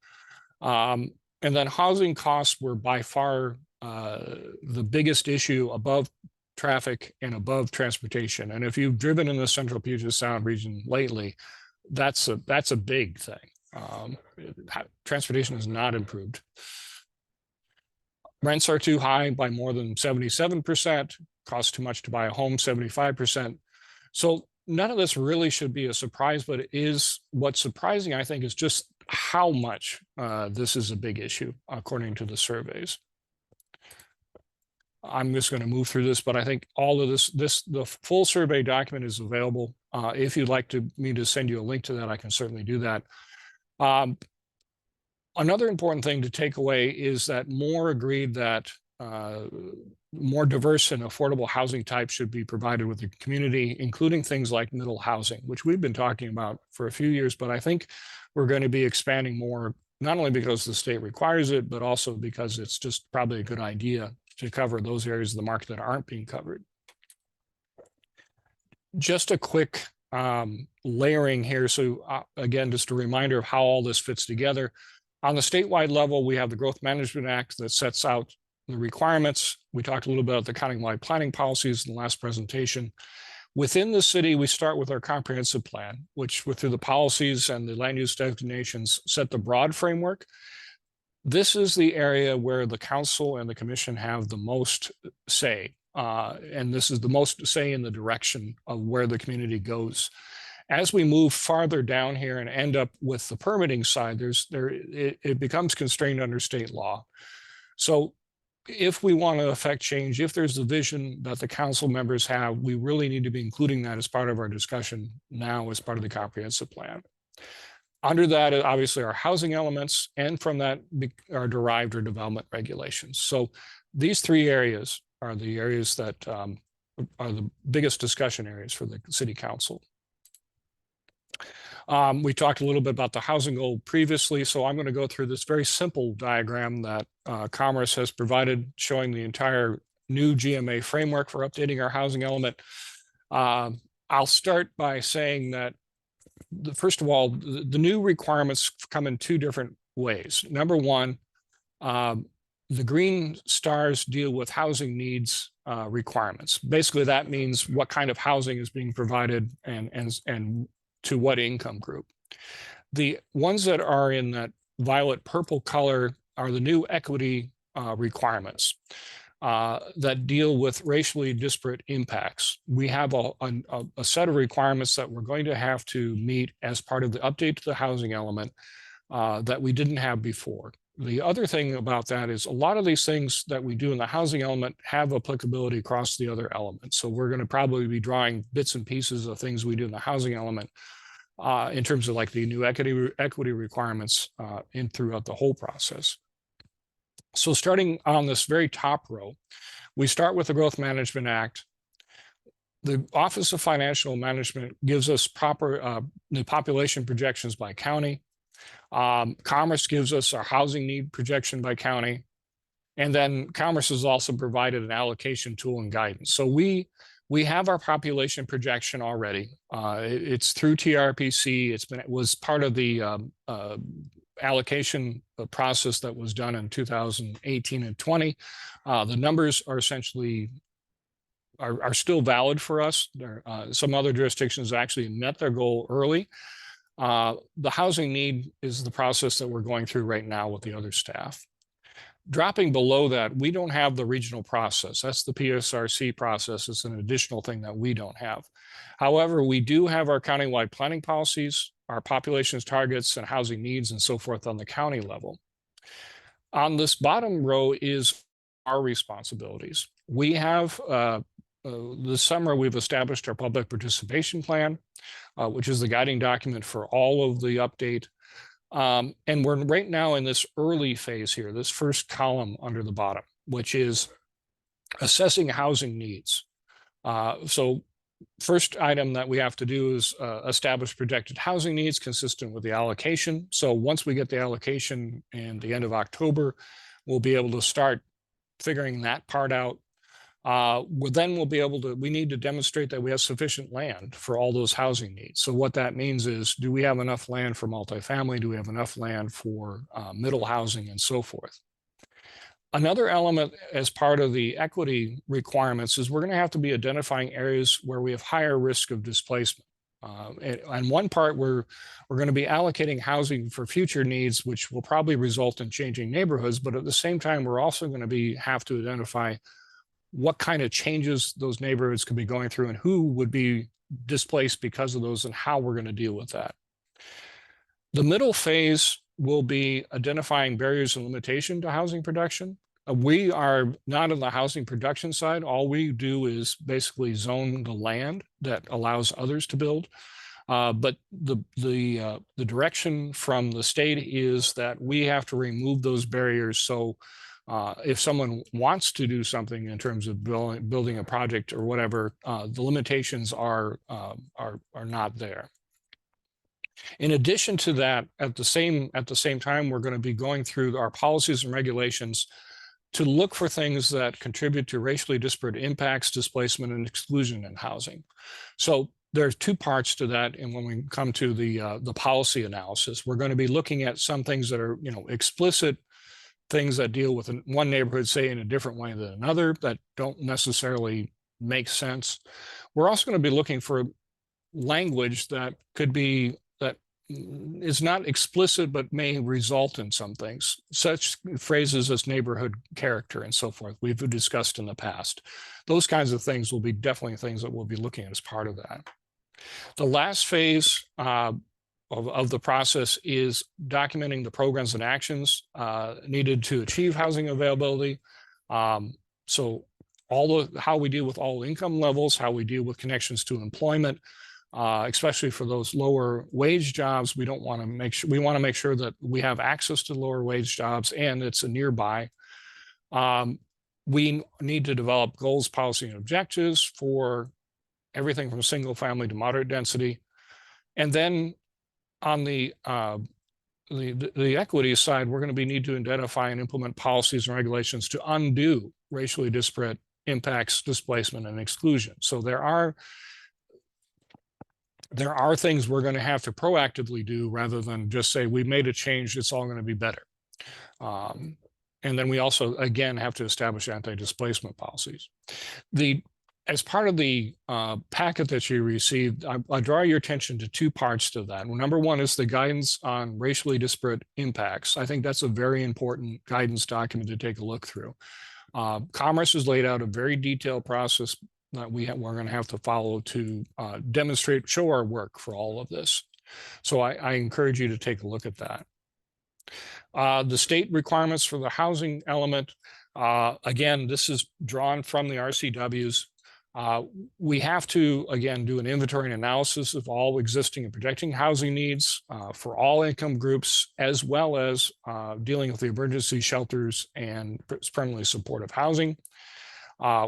And then housing costs were by far the biggest issue above traffic and above transportation. And if you've driven in the Central Puget Sound region lately, that's a big thing. Transportation has not improved. Rents are too high by more than 77%, costs too much to buy a home, 75%. So none of this really should be a surprise, but it is what's surprising, I think, is just how much this is a big issue, according to the surveys. I'm just going to move through this, but I think all of the full survey document is available. If you'd like me to send you a link to that, I can certainly do that. Another important thing to take away is that Moore agreed that more diverse and affordable housing types should be provided with the community, including things like middle housing, which we've been talking about for a few years, but I think we're going to be expanding more, not only because the state requires it, but also because it's just probably a good idea to cover those areas of the market that aren't being covered. Just a quick layering here. So again, just a reminder of how all this fits together. On the statewide level, we have the Growth Management Act that sets out the requirements. We talked a little bit about the countywide planning policies in the last presentation. Within the city, we start with our comprehensive plan, which through the policies and the land use designations set the broad framework. This is the area where the council and the commission have the most say. And this is the most say in the direction of where the community goes. As we move farther down here and end up with the permitting side, it becomes constrained under state law. So if we want to affect change, if there's a vision that the council members have, we really need to be including that as part of our discussion now as part of the comprehensive plan. Under that, obviously, our housing elements, and from that are derived or development regulations. So these 3 areas are the areas that are the biggest discussion areas for the city council. We talked a little bit about the housing goal previously, so I'm going to go through this very simple diagram that Commerce has provided, showing the entire new GMA framework for updating our housing element. I'll start by saying that, first of all, the new requirements come in 2 different ways. Number one, The green stars deal with housing needs requirements. Basically, that means what kind of housing is being provided and to what income group. The ones that are in that violet purple color are the new equity requirements that deal with racially disparate impacts. We have a set of requirements that we're going to have to meet as part of the update to the housing element that we didn't have before. The other thing about that is a lot of these things that we do in the housing element have applicability across the other elements. So we're going to probably be drawing bits and pieces of things we do in the housing element in terms of like the new equity requirements in throughout the whole process. So starting on this very top row, we start with the Growth Management Act. The Office of Financial Management gives us proper the population projections by county. Commerce gives us our housing need projection by county. And then Commerce has also provided an allocation tool and guidance. So we have our population projection already. It's through TRPC. It was part of the allocation process that was done in 2018 and 20. The numbers are essentially are still valid for us. Some other jurisdictions actually met their goal early. The housing need is the process that we're going through right now with the other staff. Dropping below that, we don't have the regional process. That's the PSRC process. It's an additional thing that we don't have. However, we do have our countywide planning policies, our population's targets and housing needs and so forth on the county level. On this bottom row is our responsibilities. We have, this summer, we've established our public participation plan, which is the guiding document for all of the update. And we're right now in this early phase here, this first column under the bottom, which is assessing housing needs. So first item that we have to do is establish projected housing needs consistent with the allocation. So once we get the allocation in the end of October, we'll be able to start figuring that part out. Then we'll be able to, we need to demonstrate that we have sufficient land for all those housing needs. So what that means is, do we have enough land for multifamily? Do we have enough land for middle housing and so forth? Another element as part of the equity requirements is we're going to have to be identifying areas where we have higher risk of displacement. And one part we're going to be allocating housing for future needs, which will probably result in changing neighborhoods. But at the same time, we're also going to have to identify what kind of changes those neighborhoods could be going through and who would be displaced because of those and how we're going to deal with that. The middle phase will be identifying barriers and limitation to housing production. We are not on the housing production side. All we do is basically zone the land that allows others to build. But the direction from the state is that we have to remove those barriers. So if someone wants to do something in terms of building a project or whatever, the limitations are not there. In addition to that, at the same time, we're going to be going through our policies and regulations to look for things that contribute to racially disparate impacts, displacement, and exclusion in housing. So there's two parts to that. And when we come to the policy analysis, we're going to be looking at some things that are, explicit things that deal with one neighborhood, say, in a different way than another, that don't necessarily make sense. We're also going to be looking for language that could be, that is not explicit, but may result in some things, such phrases as neighborhood character and so forth, we've discussed in the past. Those kinds of things will be definitely things that we'll be looking at as part of that. The last phase of the process is documenting the programs and actions needed to achieve housing availability. So how we deal with all income levels, how we deal with connections to employment, especially for those lower wage jobs. We want to make sure that we have access to lower wage jobs and it's a nearby. We need to develop goals, policy, and objectives for everything from single family to moderate density. And then on the equity side, we're going to need to identify and implement policies and regulations to undo racially disparate impacts, displacement, and exclusion. So there are things we're going to have to proactively do rather than just say we made a change, it's all going to be better. And then we also, again, have to establish anti-displacement policies. As part of the packet that you received, I draw your attention to two parts to that. Number one is the guidance on racially disparate impacts. I think that's a very important guidance document to take a look through. Commerce has laid out a very detailed process that we're going to have to follow to show our work for all of this. So I encourage you to take a look at that. The state requirements for the housing element, again, this is drawn from the RCWs. We have to, again, do an inventory and analysis of all existing and projecting housing needs for all income groups, as well as dealing with the emergency shelters and permanently supportive housing.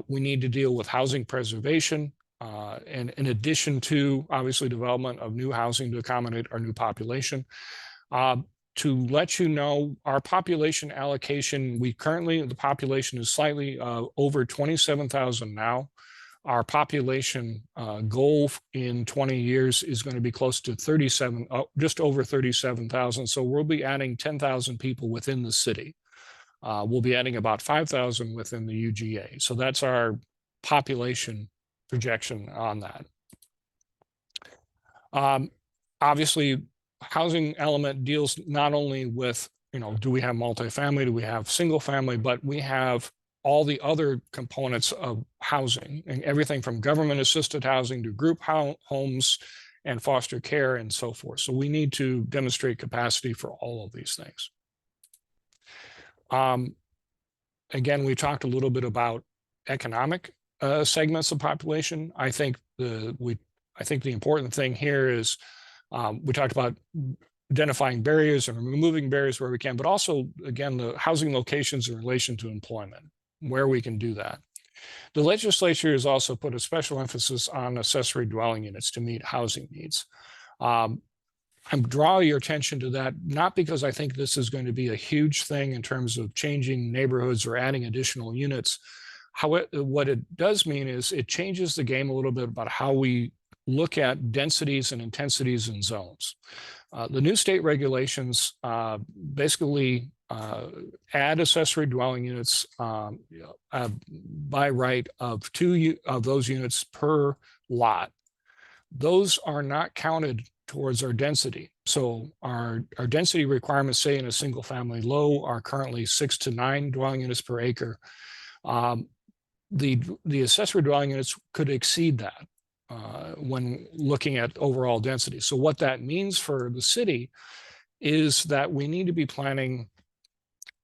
We need to deal with housing preservation, and in addition to, obviously, development of new housing to accommodate our new population. To let you know, our population allocation, the population is slightly over 27,000 now. Our population goal in 20 years is going to be close to just over 37,000. So we'll be adding 10,000 people within the city. We'll be adding about 5,000 within the UGA. So that's our population projection on that. Obviously, housing element deals not only with, do we have multifamily, do we have single family, but we have all the other components of housing, and everything from government assisted housing to group homes and foster care and so forth. So we need to demonstrate capacity for all of these things. Again, we talked a little bit about economic segments of population. I think the important thing here is we talked about identifying barriers and removing barriers where we can, but also, again, the housing locations in relation to employment, where we can do that. The legislature has also put a special emphasis on accessory dwelling units to meet housing needs. I'm drawing your attention to that, not because I think this is going to be a huge thing in terms of changing neighborhoods or adding additional units. What it does mean is it changes the game a little bit about how we look at densities and intensities in zones. The new state regulations basically add accessory dwelling units by right of 2 of those units per lot. Those are not counted towards our density. So our density requirements, say in a single family low, are currently 6 to 9 dwelling units per acre. The accessory dwelling units could exceed that when looking at overall density. So what that means for the city is that we need to be planning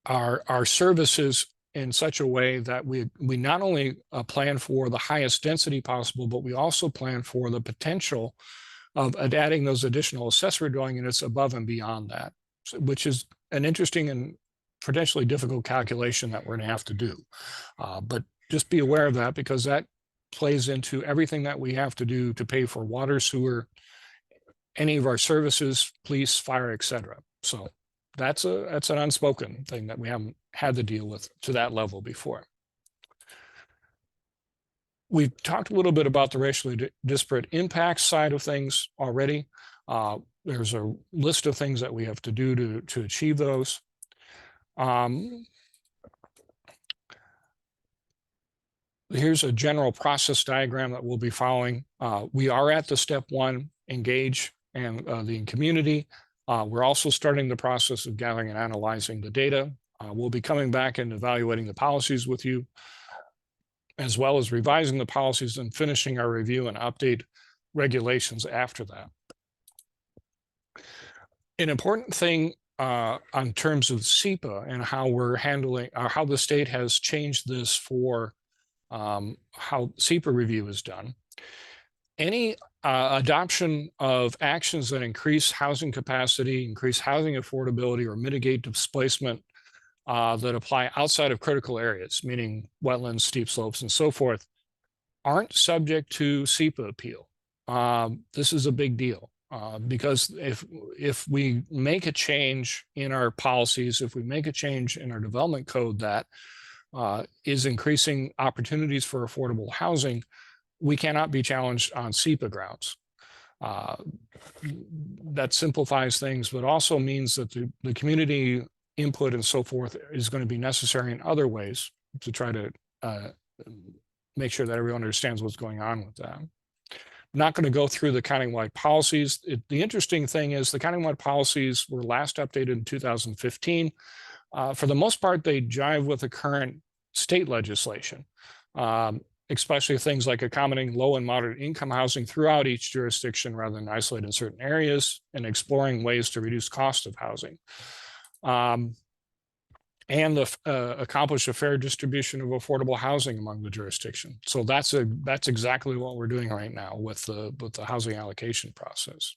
our services in such a way that we not only plan for the highest density possible, but we also plan for the potential of adding those additional accessory dwelling units above and beyond that, which is an interesting and potentially difficult calculation that we're going to have to do. But just be aware of that, because that plays into everything that we have to do to pay for water, sewer, any of our services, police, fire, etc. So that's an unspoken thing that we haven't had to deal with to that level before. We've talked a little bit about the racially disparate impacts side of things already. There's a list of things that we have to do to achieve those. Here's a general process diagram that we'll be following. We are at the step 1, engage and the community. We're also starting the process of gathering and analyzing the data. We'll be coming back and evaluating the policies with you, as well as revising the policies and finishing our review and update regulations after that. An important thing on terms of SEPA and how we're handling, how the state has changed this for how SEPA review is done. Any adoption of actions that increase housing capacity, increase housing affordability, or mitigate displacement that apply outside of critical areas, meaning wetlands, steep slopes, and so forth, aren't subject to SEPA appeal. This is a big deal because if we make a change in our policies, if we make a change in our development code that is increasing opportunities for affordable housing, we cannot be challenged on SEPA grounds. That simplifies things, but also means that the community input and so forth is going to be necessary in other ways to try to make sure that everyone understands what's going on with that. I'm not going to go through the countywide policies. The interesting thing is the countywide policies were last updated in 2015. For the most part, they jive with the current state legislation, especially things like accommodating low and moderate income housing throughout each jurisdiction rather than isolated in certain areas, and exploring ways to reduce cost of housing. And accomplish a fair distribution of affordable housing among the jurisdiction. So that's exactly what we're doing right now with the housing allocation process.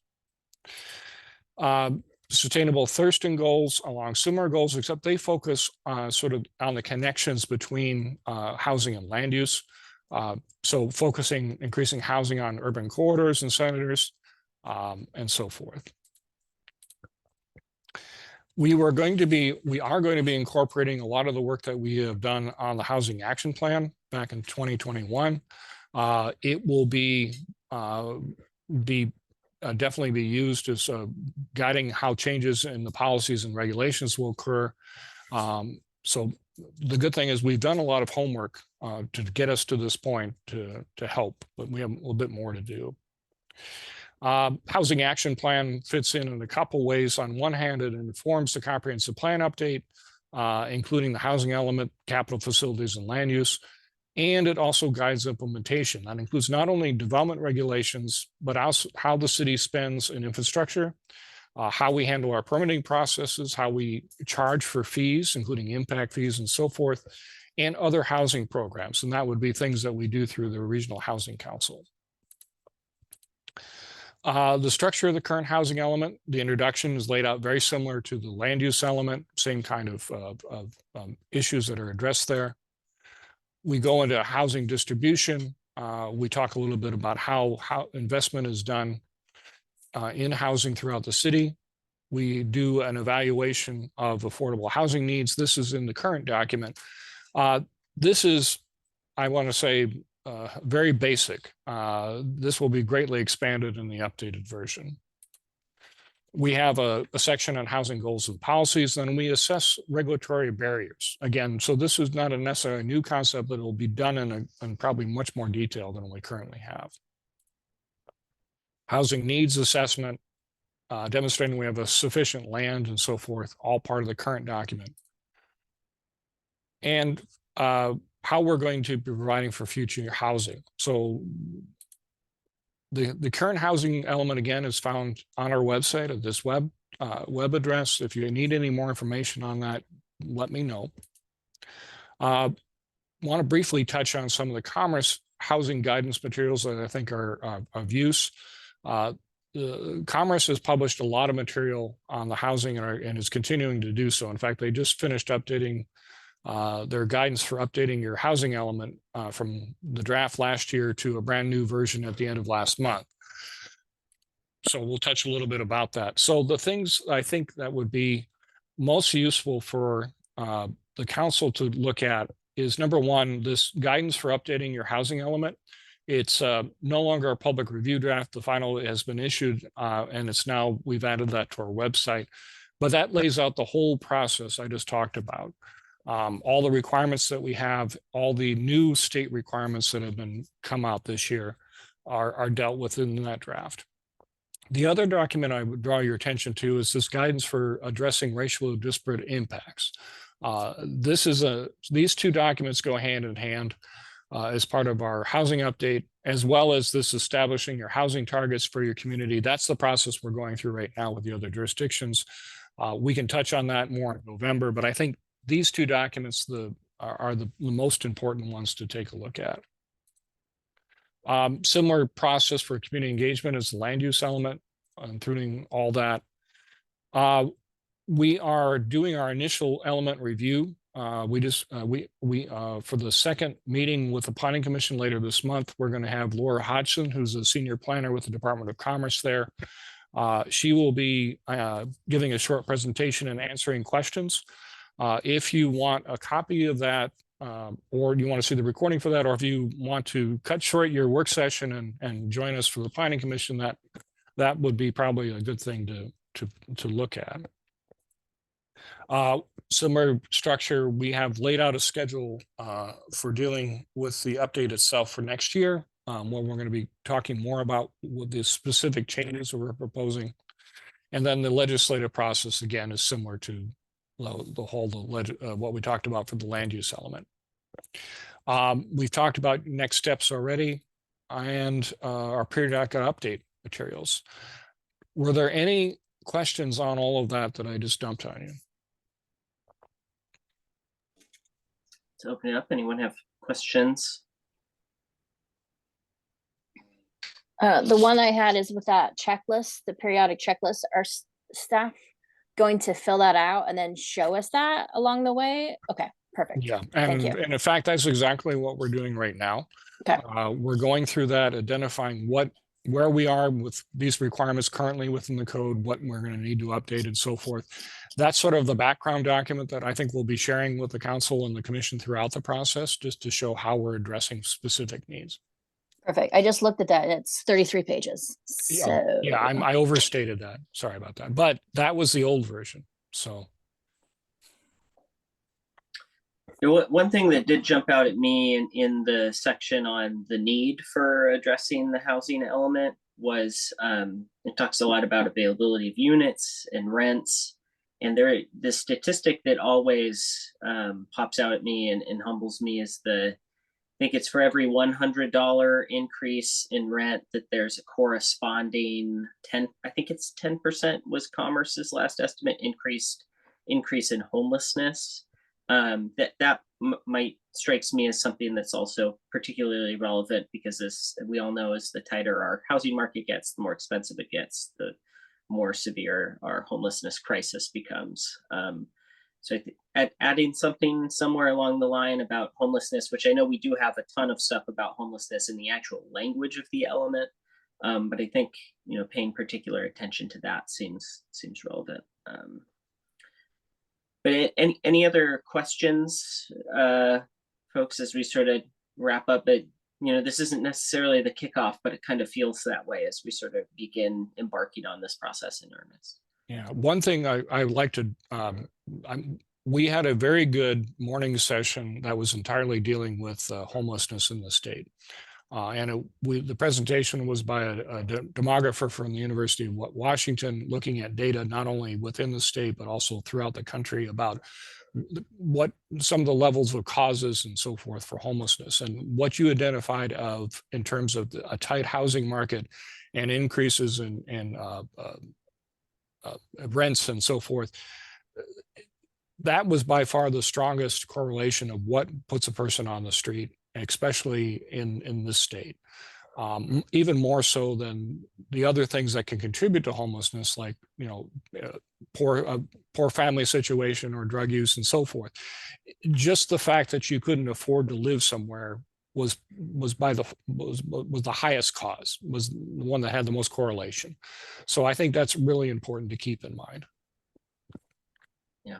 Sustainable Thurston goals along similar goals, except they focus sort of on the connections between housing and land use. So increasing housing on urban corridors and centers, and so forth. We are going to be incorporating a lot of the work that we have done on the Housing Action Plan back in 2021. It will definitely be used as guiding how changes in the policies and regulations will occur. So the good thing is we've done a lot of homework to get us to this point to help, but we have a little bit more to do. Housing Action Plan fits in a couple ways. On one hand, it informs the comprehensive plan update, including the housing element, capital facilities, and land use. And it also guides implementation. That includes not only development regulations, but also how the city spends in infrastructure, how we handle our permitting processes, how we charge for fees, including impact fees and so forth, and other housing programs. And that would be things that we do through the Regional Housing Council. The structure of the current housing element, the introduction is laid out very similar to the land use element, same kind of issues that are addressed there. We go into housing distribution. We talk a little bit about how investment is done in housing throughout the city. We do an evaluation of affordable housing needs. This is in the current document. This is, I want to say, very basic. This will be greatly expanded in the updated version. We have a section on housing goals and policies, and we assess regulatory barriers. Again, so this is not a necessarily new concept, but it will be done in probably much more detail than we currently have. Housing needs assessment, demonstrating we have a sufficient land and so forth, all part of the current document. And how we're going to be providing for future housing. So the current housing element, again, is found on our website at this web address. If you need any more information on that, let me know. Want to briefly touch on some of the Commerce housing guidance materials that I think are of use. The Commerce has published a lot of material on the housing and is continuing to do so. In fact, they just finished updating their guidance for updating your housing element from the draft last year to a brand new version at the end of last month. So we'll touch a little bit about that. So the things I think that would be most useful for the council to look at is, number one, this guidance for updating your housing element. It's no longer a public review draft. The final has been issued, and we've added that to our website. But that lays out the whole process I just talked about. All the requirements that we have, all the new state requirements that have come out this year are dealt with in that draft. The other document I would draw your attention to is this guidance for addressing racially disparate impacts. These two documents go hand in hand as part of our housing update, as well as this establishing your housing targets for your community. That's the process we're going through right now with the other jurisdictions. We can touch on that more in November, but I think these two documents are the most important ones to take a look at. Similar process for community engagement is the land use element, including all that. We are doing our initial element review. For the second meeting with the Planning Commission later this month, we're going to have Laura Hodgson, who's a senior planner with the Department of Commerce there. She will be giving a short presentation and answering questions. If you want a copy of that, or you want to see the recording for that, or if you want to cut short your work session and join us for the Planning Commission, that would be probably a good thing to look at. Similar structure, we have laid out a schedule for dealing with the update itself for next year, where we're going to be talking more about what the specific changes we're proposing. And then the legislative process, again, is similar to what we talked about for the land use element. We've talked about next steps already and our periodic update materials. Were there any questions on all of that I just dumped on you? To open it up, anyone have questions? The one I had is with that checklist, the periodic checklist. Are staff going to fill that out and then show us that along the way? Okay, perfect. Yeah, Thank and you. in fact, that's exactly what we're doing right now. Okay. We're going through that, identifying where we are with these requirements currently within the code, what we're going to need to update and so forth. That's sort of the background document that I think we'll be sharing with the council and the commission throughout the process, just to show how we're addressing specific needs. Perfect. I just looked at that. It's 33 pages. So Yeah, I overstated that. Sorry about that. But that was the old version. So One thing that did jump out at me in the section on the need for addressing the housing element was it talks a lot about availability of units and rents. And the statistic that always pops out at me and humbles me is I think it's for every $100 increase in rent that there's a corresponding 10%, I think it's 10% was Commerce's last estimate, increase in homelessness. That might strikes me as something that's also particularly relevant, because as we all know, as the tighter our housing market gets, the more expensive it gets, the more severe our homelessness crisis becomes. So adding something somewhere along the line about homelessness, which I know we do have a ton of stuff about homelessness in the actual language of the element, but I think paying particular attention to that seems relevant. But any other questions, folks, as we sort of wrap up? But this isn't necessarily the kickoff, but it kind of feels that way as we sort of begin embarking on this process in earnest. yeah, one thing I like to, we had a very good morning session that was entirely dealing with homelessness in the state. And the presentation was by a demographer from the University of Washington, looking at data not only within the state, but also throughout the country about what some of the levels of causes and so forth for homelessness. And what you identified in terms of a tight housing market and increases in rents and so forth, that was by far the strongest correlation of what puts a person on the street, especially in this state, even more so than the other things that can contribute to homelessness, like poor family situation or drug use and so forth. Just the fact that you couldn't afford to live somewhere was the highest cause, was the one that had the most correlation. So I think that's really important to keep in mind. Yeah.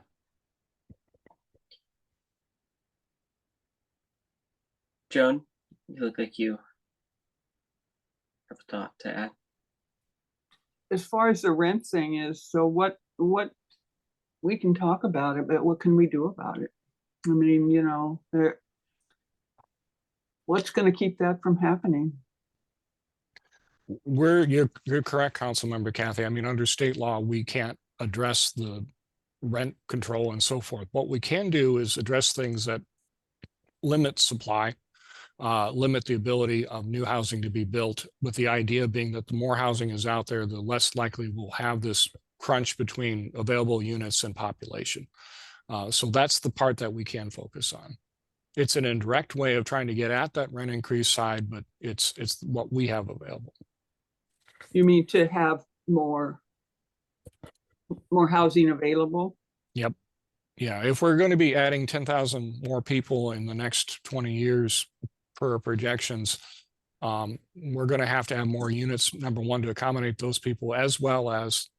Joan, you look like you have a thought to add. As far as the rent thing is, so what we can talk about it, but what can we do about it? I mean, what's going to keep that from happening? You're correct, Councilmember Kathy. I mean, under state law, we can't address the rent control and so forth. What we can do is address things that limit supply, limit the ability of new housing to be built, with the idea being that the more housing is out there, the less likely we'll have this crunch between available units and population. So that's the part that we can focus on. It's an indirect way of trying to get at that rent increase side, but it's what we have available. You mean to have more housing available? Yep. Yeah, if we're going to be adding 10,000 more people in the next 20 years per projections, we're going to have more units, number one, to accommodate those people, as well as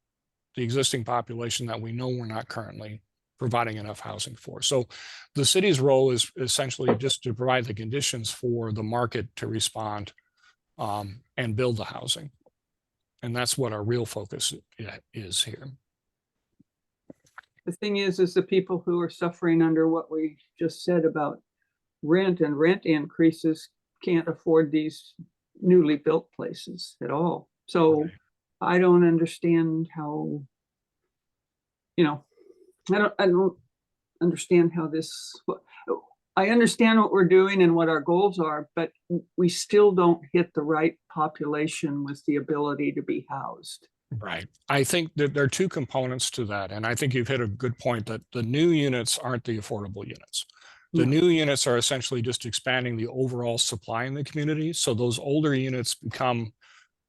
the existing population that we know we're not currently providing enough housing for. So the city's role is essentially just to provide the conditions for the market to respond and build the housing. And that's what our real focus is here. the thing is the people who are suffering under what we just said about rent and rent increases can't afford these newly built places at all. So Right. I don't understand how, I don't understand how this, I understand what we're doing and what our goals are, but we still don't hit the right population with the ability to be housed. Right. I think that there are two components to that. And I think you've hit a good point that the new units aren't the affordable units. The No. new units are essentially just expanding the overall supply in the community. So those older units become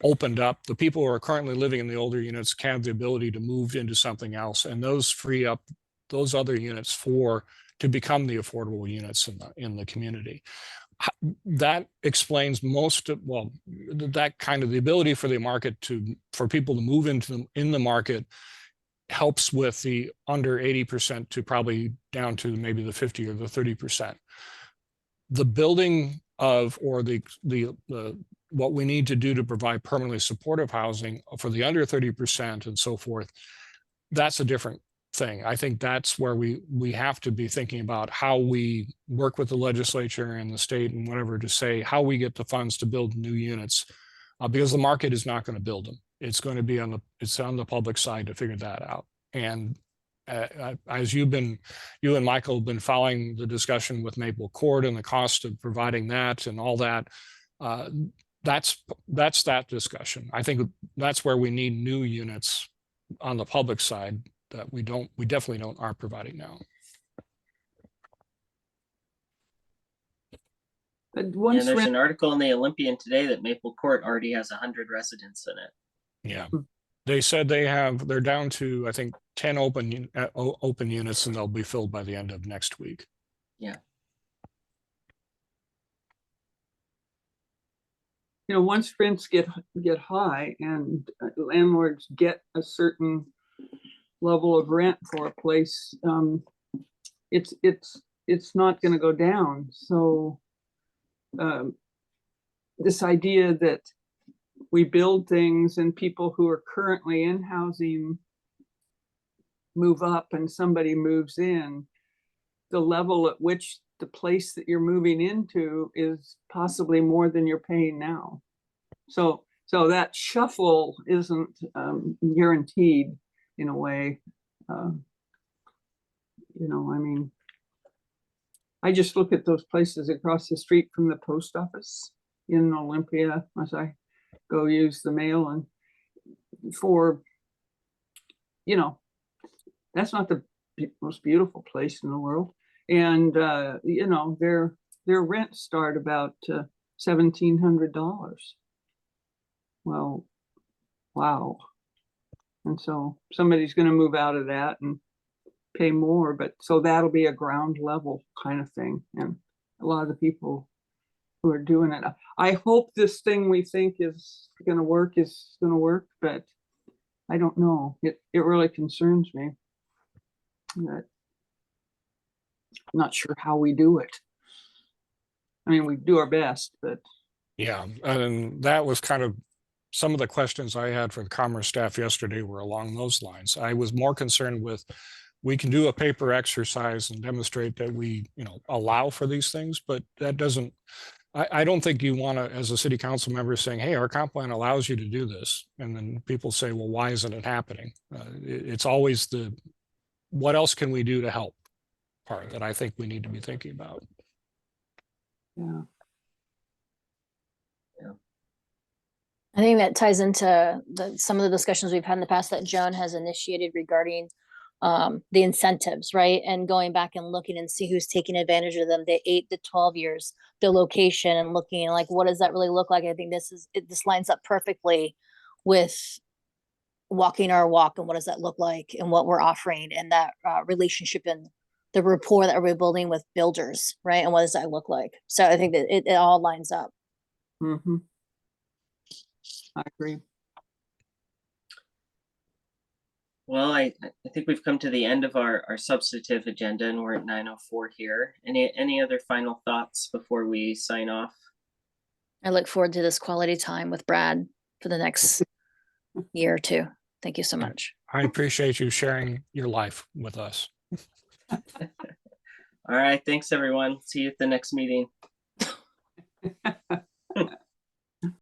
opened up. The people who are currently living in the older units can have the ability to move into something else, and those free up those other units to become the affordable units in the community. That explains that kind of the ability for the market for people to move in the market helps with the under 80% to probably down to maybe the 50 or the 30%. The building of, or the what we need to do to provide permanently supportive housing for the under 30% and so forth, that's a different thing. I think that's where we have to be thinking about how we work with the legislature and the state and whatever to say how we get the funds to build new units, because the market is not going to build them. It's going to be on the public side to figure that out. And as you and Michael have been following the discussion with Maple Court and the cost of providing that and all that, that's that discussion. I think that's where we need new units on the public side that we definitely aren't providing now. But And once there's rent, an article in the Olympian today that Maple Court already has 100 residents in it. Yeah. They said they're down to, I think, 10 open units, and they'll be filled by the end of next week. Yeah. Once rents get high and landlords get a certain level of rent for a place, it's not going to go down. So this idea that we build things and people who are currently in housing move up and somebody moves in, the level at which the place that you're moving into is possibly more than you're paying now. So that shuffle isn't guaranteed in a way. I mean, I just look at those places across the street from the post office in Olympia as I go use the mail, and that's not the most beautiful place in the world. And their rents start about $1,700. Well, wow. And so somebody's going to move out of that and pay more, but so that'll be a ground level kind of thing. And a lot of the people who are doing it, I hope this thing we think is going to work, but I don't know. It really concerns me. That I'm not sure how we do it. I mean, we do our best, but Yeah, and that was kind of some of the questions I had for the Commerce staff yesterday were along those lines. I was more concerned with, we can do a paper exercise and demonstrate that we, allow for these things, but that doesn't, I don't think you want to, as a city council member, saying, hey, our comp plan allows you to do this. And then people say, well, why isn't it happening? It's always what else can we do to help part that I think we need to be thinking about. yeah. I think that ties into some of the discussions we've had in the past that Joan has initiated regarding the incentives, right? And going back and looking and see who's taking advantage of them, the 8 to 12 years, the location, and looking like, what does that really look like? I think this lines up perfectly with walking our walk and what does that look like and what we're offering, and that relationship and the rapport that we're building with builders, right? And what does that look like? So I think that it all lines up. Mm-hmm. I agree. Well, I think we've come to the end of our substantive agenda, and we're at 9:04 here. Any other final thoughts before we sign off? I look forward to this quality time with Brad for the next year or two. Thank you so much. I appreciate you sharing your life with us. All right. Thanks, everyone. See you at the next meeting.